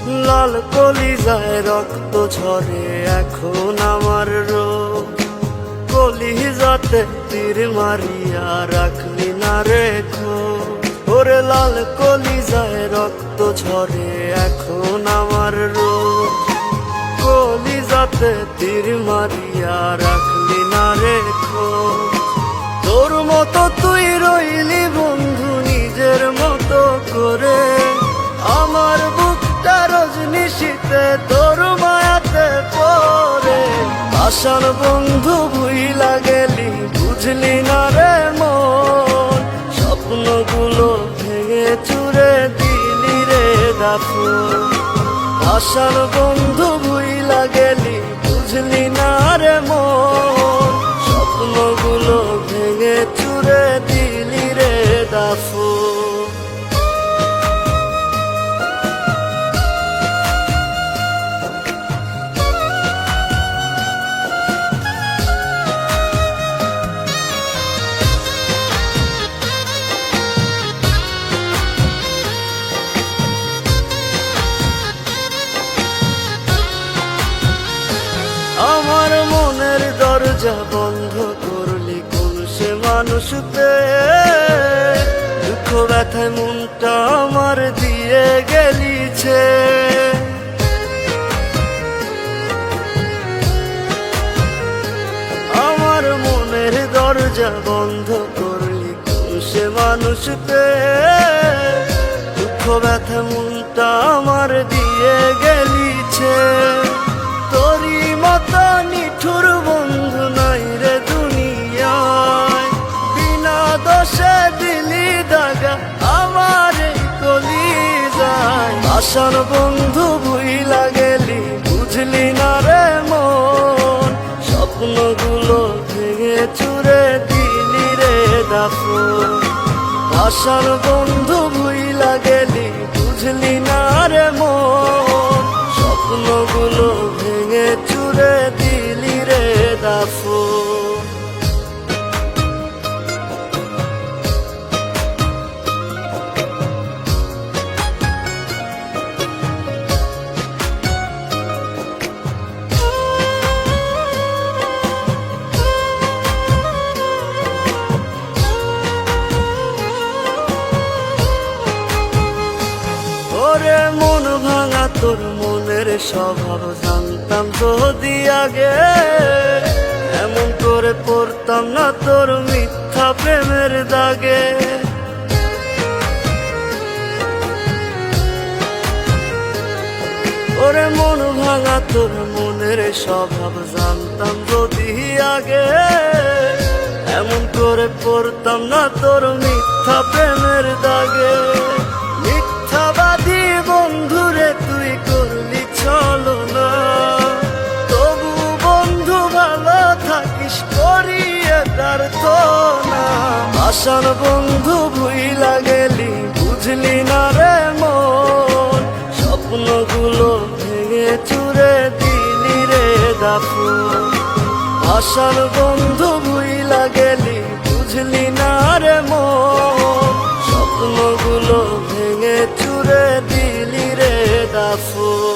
লাল কলিজায় রক্ত ঝরে এখন আমার রোগ, কলিজাতে তীর মারিয়া রাখলি না রেখো। ওরে লাল কলিজায় রক্ত ঝরে এখন আমার রোগ, কলিজাতে তীর মারিয়া রাখলি না রেখো। তোর মতো তুই রইলি বন্ধু নিজের মতো করে, আমার বুকটা রজনী শীতে তোর মায়াতে পড়ে। আশার বন্ধু ভুইলা গেলি বুঝলি না রে মন, স্বপ্নগুলো ভেঙে চুরে দিলি রে দাফন। আশার বন্ধু ভুইলা গেলি বুঝলি না রে মন, স্বপ্নগুলো ভেঙে চুরে দিলি রে দাফন। আমার মনের দরজা বন্ধ করলি কোন সে মানুষতে, দুঃখ ব্যথায় মনটা আমার দিয়ে গেলিছে। আমার মনের দরজা বন্ধ করলি কোন সে মানুষতে, দুঃখ ব্যথা মনটা আমার দিয়ে গেলিছে। তোরি মতো নিঠুর বন্ধু নাই রে দুনিয়ায়, বিনা দোষে দিলি দাগা আমার এই কলিজায়। আশার বন্ধু ভুইলা গেলি বুঝলি না রে মন, স্বপ্নগুলো ভেঙে চুরে দিলি রে দাফন। আশার বন্ধু ভুইলা গেলি বুঝলি না রে মন, স্বপ্নগুলো ভেঙে চুরে দিলি রে দাফন। ওরে মন ভাঙা তোর মনের স্বভাব জানতাম যদি আগে, এমন করে পড়তাম না তোর মিথ্যা প্রেমের দাগে। ওরে মন ভাঙা তোর মনের স্বভাব জানতাম যদি আগে, এমন করে পড়তাম না তোর মিথ্যা প্রেমের দাগে। মিথ্যাবাদী বন্ধুরে তুই করলি ছলনা, তবু বন্ধু ভালো থাকিস করিয়ে প্রার্থনা। আশার বন্ধু ভুইলা গেলি বুঝলি না রে মন, স্বপ্নগুলো ভেঙে চুরে দিলি রে দাফন। আশার বন্ধু ভুইলা গেলি বুঝলি না রে মন, স্বপ্নগুলো ভেঙে চুরে দিলি রে দাফন।